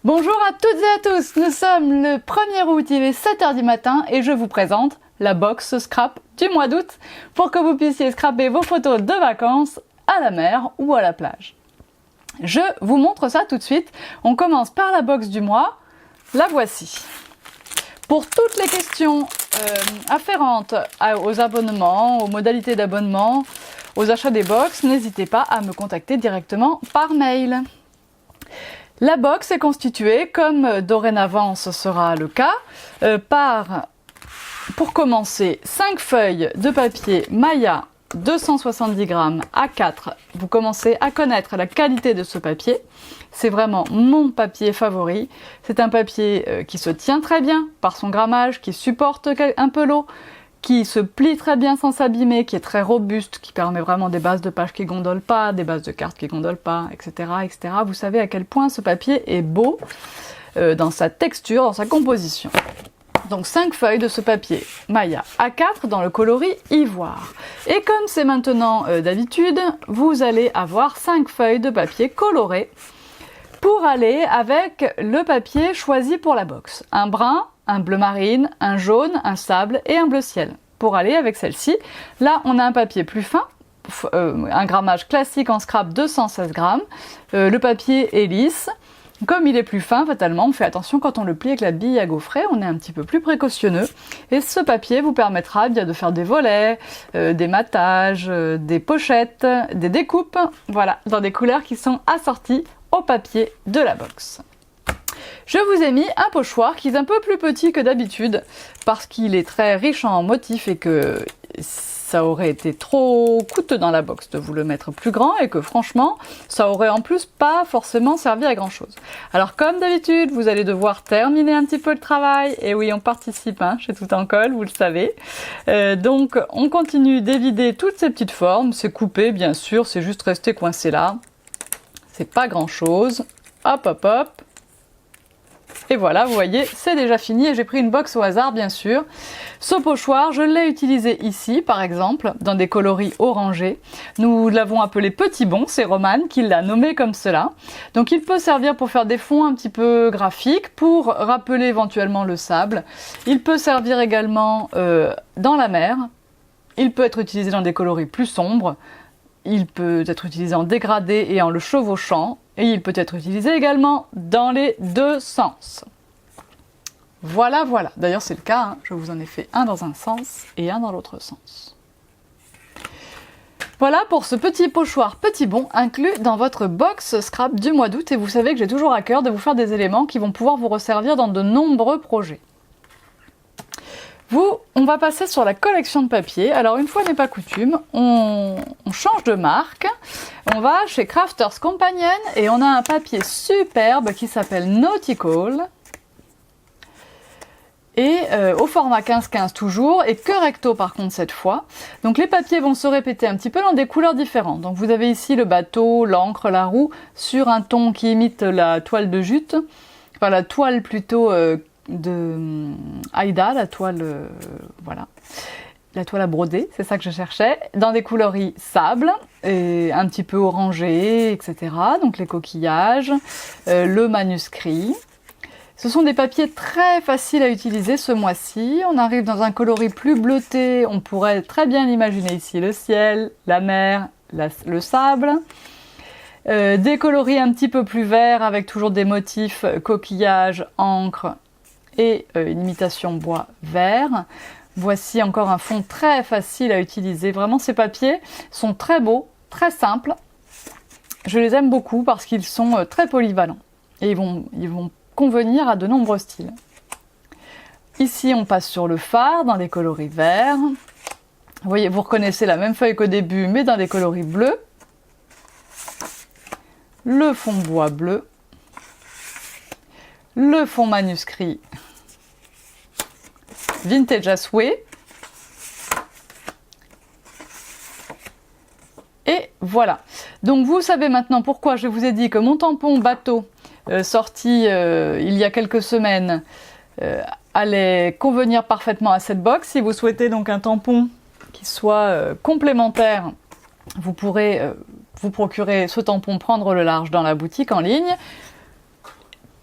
Bonjour à toutes et à tous, nous sommes le 1er août, il est 7h du matin et je vous présente la box scrap du mois d'août pour que vous puissiez scraper vos photos de vacances à la mer ou à la plage. Je vous montre ça tout de suite, on commence par la box du mois, la voici. Pour toutes les questions afférentes aux abonnements, aux modalités d'abonnement, aux achats des box, n'hésitez pas à me contacter directement par mail. La box est constituée, comme dorénavant ce sera le cas, par, pour commencer, 5 feuilles de papier Maya 270 grammes A4. Vous commencez à connaître la qualité de ce papier. C'est vraiment mon papier favori. C'est un papier qui se tient très bien par son grammage, qui supporte un peu l'eau, qui se plie très bien sans s'abîmer, qui est très robuste, qui permet vraiment des bases de pages qui gondolent pas, des bases de cartes qui gondolent pas, etc., etc. Vous savez à quel point ce papier est beau dans sa texture, dans sa composition. Donc 5 feuilles de ce papier Maya A4 dans le coloris ivoire. Et comme c'est maintenant d'habitude, vous allez avoir 5 feuilles de papier coloré pour aller avec le papier choisi pour la box. Un brun, un bleu marine, un jaune, un sable et un bleu ciel. Pour aller avec celle-ci, là on a un papier plus fin, un grammage classique en scrap 216 grammes. Le papier est lisse. Comme il est plus fin, fatalement, on fait attention quand on le plie avec la bille à gaufrer, on est un petit peu plus précautionneux. Et ce papier vous permettra bien de faire des volets, des mattages, des pochettes, des découpes, voilà, dans des couleurs qui sont assorties au papier de la box. Je vous ai mis un pochoir qui est un peu plus petit que d'habitude parce qu'il est très riche en motifs et que ça aurait été trop coûteux dans la box de vous le mettre plus grand et que franchement ça aurait en plus pas forcément servi à grand chose. Alors comme d'habitude vous allez devoir terminer un petit peu le travail, et oui on participe chez Tout en Colle, vous le savez. Donc on continue d'évider toutes ces petites formes, c'est coupé bien sûr, c'est juste resté coincé là, c'est pas grand chose, hop hop hop. Et voilà, vous voyez, c'est déjà fini et j'ai pris une box au hasard, bien sûr. Ce pochoir, je l'ai utilisé ici, par exemple, dans des coloris orangés. Nous l'avons appelé Petit Bon, c'est Romane qui l'a nommé comme cela. Donc il peut servir pour faire des fonds un petit peu graphiques, pour rappeler éventuellement le sable. Il peut servir également dans la mer. Il peut être utilisé dans des coloris plus sombres. Il peut être utilisé en dégradé et en le chevauchant. Et il peut être utilisé également dans les deux sens. Voilà, voilà. D'ailleurs, c'est le cas. Je vous en ai fait un dans un sens et un dans l'autre sens. Voilà pour ce petit pochoir Petit Bon inclus dans votre box scrap du mois d'août. Et vous savez que j'ai toujours à cœur de vous faire des éléments qui vont pouvoir vous resservir dans de nombreux projets. On va passer sur la collection de papier. Alors une fois n'est pas coutume, on change de marque. On va chez Crafters Companion et on a un papier superbe qui s'appelle Nautical. Et au format 15-15 toujours, et que recto par contre cette fois. Donc les papiers vont se répéter un petit peu dans des couleurs différentes. Donc vous avez ici le bateau, l'encre, la roue, sur un ton qui imite la toile de jute. Enfin la toile plutôt de Aïda, la toile, voilà, la toile à broder, c'est ça que je cherchais, dans des coloris sable, et un petit peu orangé, etc. Donc les coquillages, le manuscrit. Ce sont des papiers très faciles à utiliser ce mois-ci. On arrive dans un coloris plus bleuté, on pourrait très bien l'imaginer ici, le ciel, la mer, le sable. Des coloris un petit peu plus verts avec toujours des motifs coquillages, encre et une imitation bois vert. Voici encore un fond très facile à utiliser. Vraiment, ces papiers sont très beaux, très simples. Je les aime beaucoup parce qu'ils sont très polyvalents et ils vont convenir à de nombreux styles. Ici, on passe sur le phare dans des coloris verts. Vous voyez, vous reconnaissez la même feuille qu'au début, mais dans des coloris bleus. Le fond bois bleu. Le fond manuscrit Vintage Asway. Et voilà. Donc vous savez maintenant pourquoi je vous ai dit que mon tampon bateau sorti il y a quelques semaines allait convenir parfaitement à cette box. Si vous souhaitez donc un tampon qui soit complémentaire, vous pourrez vous procurer ce tampon Prendre le large dans la boutique en ligne.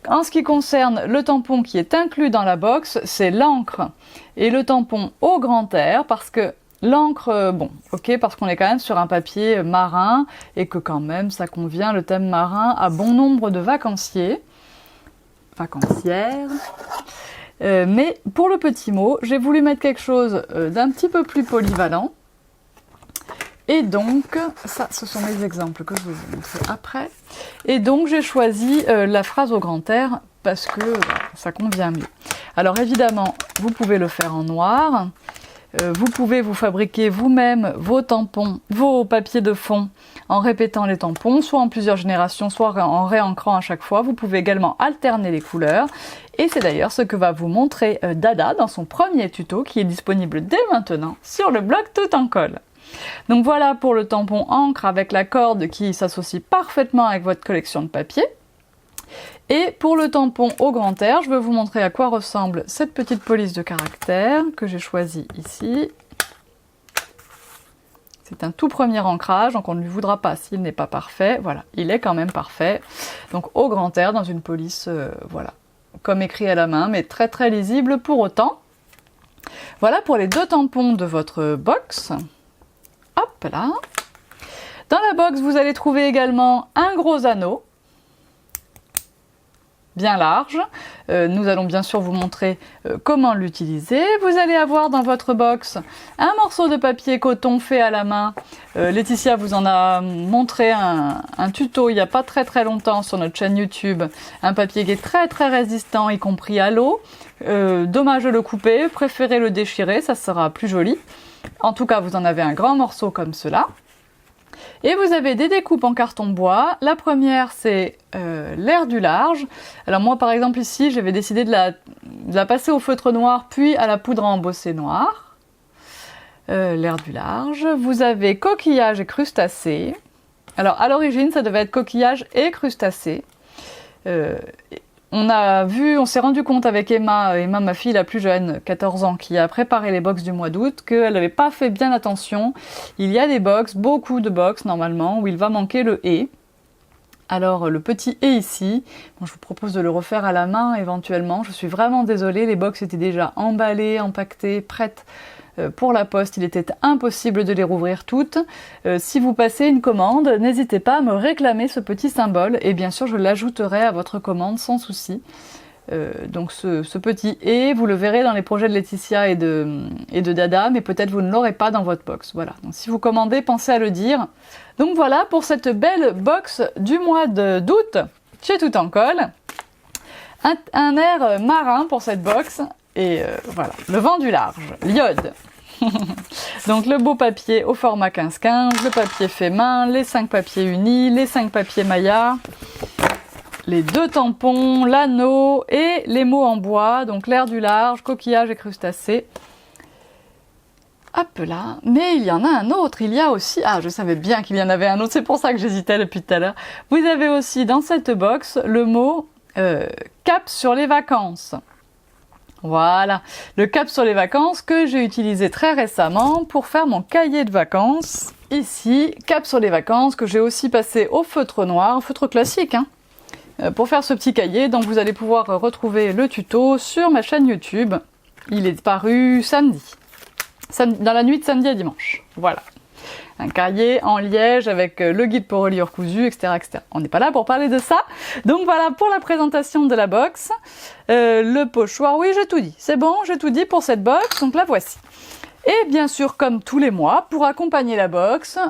En ce qui concerne le tampon qui est inclus dans la box, c'est l'encre et le tampon au grand air, parce que l'encre, bon, ok, parce qu'on est quand même sur un papier marin et que quand même ça convient, le thème marin, à bon nombre de vacancières. Mais pour le petit mot, j'ai voulu mettre quelque chose d'un petit peu plus polyvalent. Et donc, ça, ce sont mes exemples que je vais vous montrer après. Et donc, j'ai choisi la phrase au grand air parce que ça convient mieux. Alors évidemment, vous pouvez le faire en noir. Vous pouvez vous fabriquer vous-même vos tampons, vos papiers de fond en répétant les tampons, soit en plusieurs générations, soit en réancrant à chaque fois. Vous pouvez également alterner les couleurs. Et c'est d'ailleurs ce que va vous montrer Dada dans son premier tuto qui est disponible dès maintenant sur le blog Tout en Colle. Donc voilà pour le tampon encre avec la corde qui s'associe parfaitement avec votre collection de papier. Et pour le tampon au grand air, je vais vous montrer à quoi ressemble cette petite police de caractère que j'ai choisie ici. C'est un tout premier ancrage, donc on ne lui voudra pas s'il n'est pas parfait. Voilà, il est quand même parfait. Donc au grand air, dans une police, voilà, comme écrit à la main, mais très très lisible pour autant. Voilà pour les deux tampons de votre box. Hop là. Dans la box, vous allez trouver également un gros anneau, bien large. Nous allons bien sûr vous montrer comment l'utiliser. Vous allez avoir dans votre box un morceau de papier coton fait à la main. Laetitia vous en a montré un tuto il n'y a pas très longtemps sur notre chaîne YouTube. Un papier qui est très résistant, y compris à l'eau. Dommage de le couper, préférez le déchirer, ça sera plus joli. En tout cas, vous en avez un grand morceau comme cela. Et vous avez des découpes en carton bois. La première, c'est l'air du large. Alors moi, par exemple, ici, j'avais décidé de la passer au feutre noir, puis à la poudre à embosser noire. L'air du large. Vous avez coquillage et crustacés. Alors, à l'origine, ça devait être coquillage et crustacés. On s'est rendu compte avec Emma, ma fille la plus jeune, 14 ans, qui a préparé les box du mois d'août, qu'elle n'avait pas fait bien attention. Il y a des box, beaucoup de box normalement, où il va manquer le « et ». Alors le petit « et » ici, bon, je vous propose de le refaire à la main éventuellement. Je suis vraiment désolée, les box étaient déjà emballées, empaquetées, prêtes pour la poste. Il était impossible de les rouvrir toutes. Si vous passez une commande, n'hésitez pas à me réclamer ce petit symbole et bien sûr je l'ajouterai à votre commande sans souci. Donc ce petit « et », vous le verrez dans les projets de Laetitia et de Dada, mais peut-être vous ne l'aurez pas dans votre box. Voilà. Donc si vous commandez, pensez à le dire. Donc voilà pour cette belle box du mois d'août chez Tout en Colle. Un air marin pour cette box. Et voilà, le vent du large, l'iode. Donc le beau papier au format 15-15, le papier fait main, les 5 papiers unis, les 5 papiers Maya, les 2 tampons, l'anneau et les mots en bois, donc l'air du large, coquillage et crustacés. Hop là, mais il y en a un autre, il y a aussi, je savais bien qu'il y en avait un autre, c'est pour ça que j'hésitais depuis tout à l'heure. Vous avez aussi dans cette box le mot cap sur les vacances. Voilà, le cap sur les vacances que j'ai utilisé très récemment pour faire mon cahier de vacances. Ici, cap sur les vacances que j'ai aussi passé au feutre noir, feutre classique, pour faire ce petit cahier. Donc vous allez pouvoir retrouver le tuto sur ma chaîne YouTube. Il est paru samedi, dans la nuit de samedi à dimanche. Voilà. Un cahier en liège avec le guide pour reliure cousu, etc., etc. On n'est pas là pour parler de ça. Donc voilà pour la présentation de la box. Le pochoir, oui, j'ai tout dit. C'est bon, j'ai tout dit pour cette box, donc la voici. Et bien sûr, comme tous les mois, pour accompagner la box,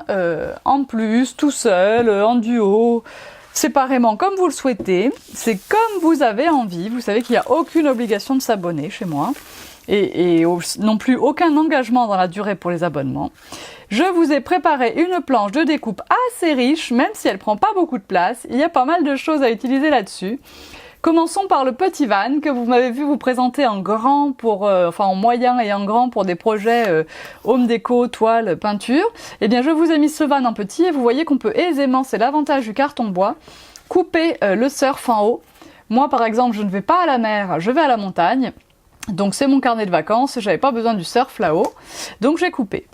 en plus, tout seul, en duo, séparément, comme vous le souhaitez, c'est comme vous avez envie. Vous savez qu'il n'y a aucune obligation de s'abonner chez moi. Et non plus aucun engagement dans la durée pour les abonnements. Je vous ai préparé une planche de découpe assez riche, même si elle prend pas beaucoup de place. Il y a pas mal de choses à utiliser là-dessus. Commençons par le petit van que vous m'avez vu vous présenter en grand en moyen et en grand pour des projets home déco, toile, peinture. Eh bien, je vous ai mis ce van en petit et vous voyez qu'on peut aisément, c'est l'avantage du carton bois, couper le surf en haut. Moi, par exemple, je ne vais pas à la mer, je vais à la montagne. Donc c'est mon carnet de vacances, j'avais pas besoin du surf là-haut, donc j'ai coupé.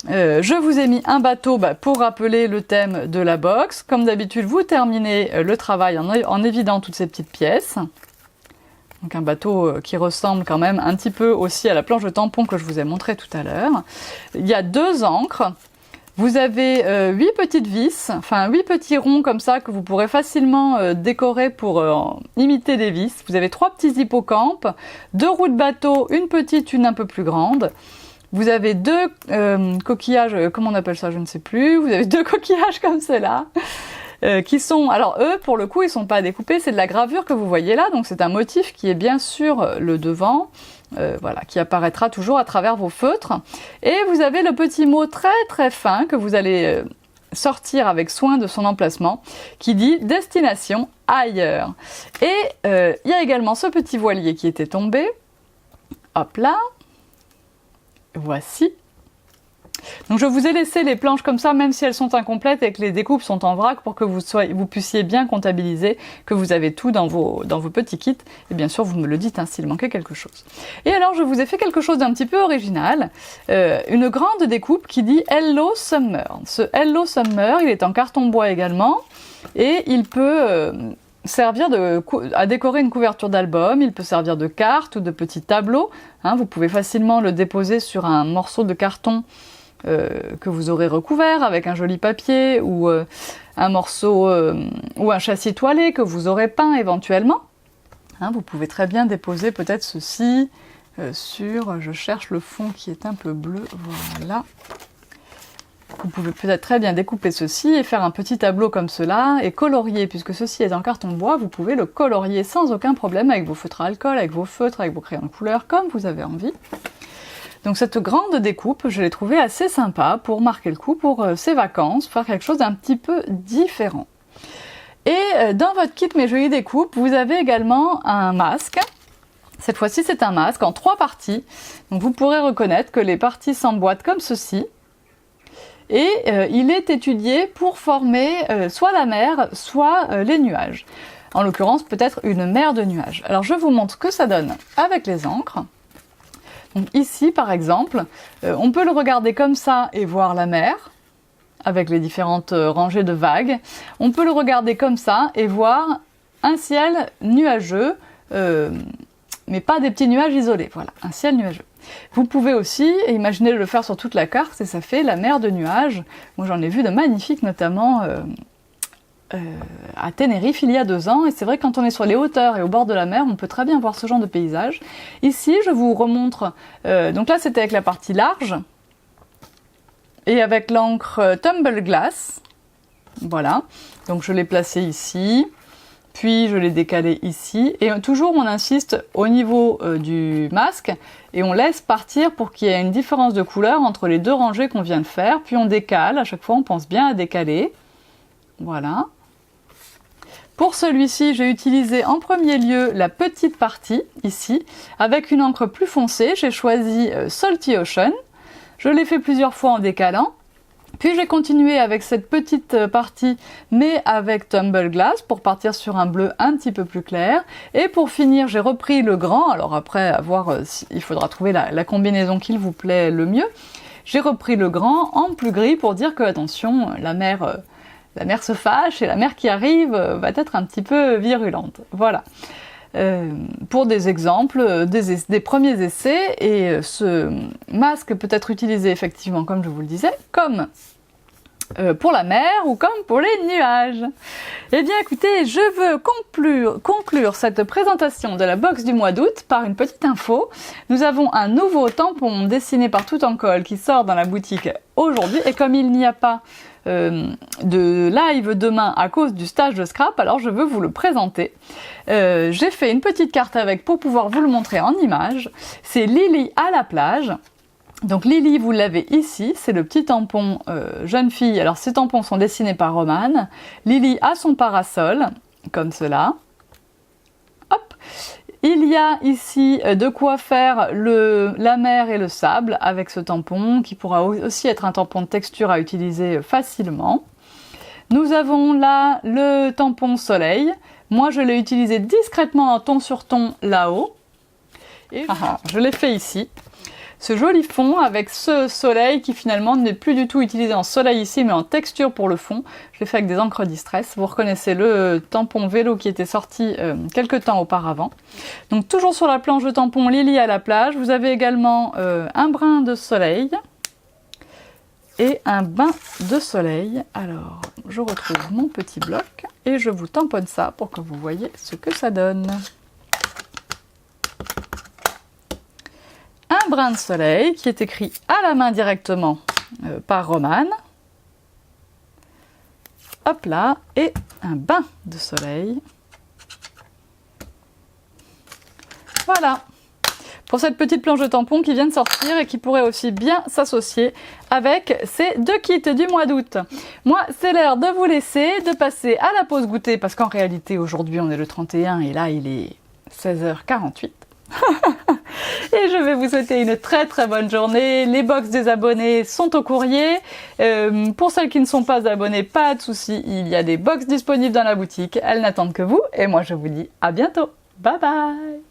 Je vous ai mis un bateau pour rappeler le thème de la box. Comme d'habitude, vous terminez le travail en évidant toutes ces petites pièces. Donc un bateau qui ressemble quand même un petit peu aussi à la planche de tampon que je vous ai montré tout à l'heure. Il y a 2 encres. Vous avez 8 petites vis, enfin 8 petits ronds comme ça que vous pourrez facilement décorer pour imiter des vis. Vous avez 3 petits hippocampes, 2 roues de bateau, une petite, une un peu plus grande. Vous avez 2 coquillages, comment on appelle ça, je ne sais plus. Vous avez 2 coquillages comme cela. Qui sont, alors eux, pour le coup, ils sont pas découpés, c'est de la gravure que vous voyez là, donc c'est un motif qui est bien sur le devant, voilà, qui apparaîtra toujours à travers vos feutres. Et vous avez le petit mot très très fin que vous allez sortir avec soin de son emplacement, qui dit destination ailleurs. Et il y a également ce petit voilier qui était tombé, hop là, voici. Donc je vous ai laissé les planches comme ça, même si elles sont incomplètes et que les découpes sont en vrac, pour que vous puissiez bien comptabiliser que vous avez tout dans vos petits kits. Et bien sûr, vous me le dites s'il manquait quelque chose. Et alors, je vous ai fait quelque chose d'un petit peu original. Une grande découpe qui dit Hello Summer. Ce Hello Summer, il est en carton bois également. Et il peut servir à décorer une couverture d'album. Il peut servir de carte ou de petit tableau. Hein, vous pouvez facilement le déposer sur un morceau de carton que vous aurez recouvert avec un joli papier ou un morceau ou un châssis toilé que vous aurez peint éventuellement. Hein, vous pouvez très bien déposer peut-être ceci sur, je cherche le fond qui est un peu bleu, voilà. Vous pouvez peut-être très bien découper ceci et faire un petit tableau comme cela et colorier, puisque ceci est en carton bois, vous pouvez le colorier sans aucun problème avec vos feutres à alcool, avec vos feutres, avec vos crayons de couleur, comme vous avez envie. Donc cette grande découpe, je l'ai trouvée assez sympa pour marquer le coup pour ces vacances, faire quelque chose d'un petit peu différent. Et dans votre kit Mes Jolies Découpes, vous avez également un masque. Cette fois-ci, c'est un masque en 3 parties. Donc vous pourrez reconnaître que les parties s'emboîtent comme ceci. Et il est étudié pour former soit la mer, soit les nuages. En l'occurrence, peut-être une mer de nuages. Alors je vous montre ce que ça donne avec les encres. Donc ici, par exemple, on peut le regarder comme ça et voir la mer, avec les différentes rangées de vagues. On peut le regarder comme ça et voir un ciel nuageux, mais pas des petits nuages isolés. Voilà, un ciel nuageux. Vous pouvez aussi imaginer de le faire sur toute la carte et ça fait la mer de nuages. Moi j'en ai vu de magnifiques, notamment à Tenerife il y a 2 ans, et c'est vrai que quand on est sur les hauteurs et au bord de la mer, on peut très bien voir ce genre de paysage. Ici, je vous remontre, donc là c'était avec la partie large, et avec l'encre Tumble Glass, voilà, donc je l'ai placé ici, puis je l'ai décalé ici, et toujours on insiste au niveau du masque, et on laisse partir pour qu'il y ait une différence de couleur entre les 2 rangées qu'on vient de faire, puis on décale, à chaque fois on pense bien à décaler, voilà. Pour celui-ci, j'ai utilisé en premier lieu la petite partie, ici, avec une encre plus foncée. J'ai choisi Salty Ocean. Je l'ai fait plusieurs fois en décalant. Puis j'ai continué avec cette petite partie, mais avec Tumble Glass, pour partir sur un bleu un petit peu plus clair. Et pour finir, j'ai repris le grand. Alors après, à voir, il faudra trouver la combinaison qui vous plaît le mieux. J'ai repris le grand en plus gris pour dire que, attention, la mer se fâche et la mer qui arrive va être un petit peu virulente. Voilà. Pour des exemples, des premiers essais, et ce masque peut être utilisé effectivement, comme je vous le disais, comme pour la mer ou comme pour les nuages. Eh bien écoutez, je veux conclure cette présentation de la box du mois d'août par une petite info. Nous avons un nouveau tampon dessiné par Tout en Colle qui sort dans la boutique aujourd'hui, et comme il n'y a pas de live demain à cause du stage de scrap, alors je veux vous le présenter. J'ai fait une petite carte avec pour pouvoir vous le montrer en image. C'est Lily à la plage. Donc Lily, vous l'avez ici, c'est le petit tampon jeune fille. Alors ces tampons sont dessinés par Romane. Lily a son parasol, comme cela. Hop. Il y a ici de quoi faire la mer et le sable avec ce tampon, qui pourra aussi être un tampon de texture à utiliser facilement. Nous avons là le tampon soleil. Moi je l'ai utilisé discrètement en ton sur ton là-haut. Et je l'ai fait ici. ce joli fond avec ce soleil qui finalement n'est plus du tout utilisé en soleil ici mais en texture pour le fond. Je l'ai fait avec des encres Distress. Vous reconnaissez le tampon vélo qui était sorti quelques temps auparavant. Donc toujours sur la planche de tampon Lily à la plage, vous avez également un brin de soleil et un bain de soleil. Alors, je retrouve mon petit bloc et je vous tamponne ça pour que vous voyez ce que ça donne. Un brin de soleil qui est écrit à la main directement par Romane. Hop là, et un bain de soleil. Voilà. Pour cette petite planche de tampon qui vient de sortir et qui pourrait aussi bien s'associer avec ces deux kits du mois d'août. Moi, c'est l'heure de vous laisser, de passer à la pause goûter, parce qu'en réalité, aujourd'hui, on est le 31 et là, il est 16h48. Et je vais vous souhaiter une très très bonne journée. Les box des abonnés sont au courrier. Pour celles qui ne sont pas abonnées, pas de souci, il y a des box disponibles dans la boutique. Elles n'attendent que vous. Et moi, je vous dis à bientôt. Bye bye!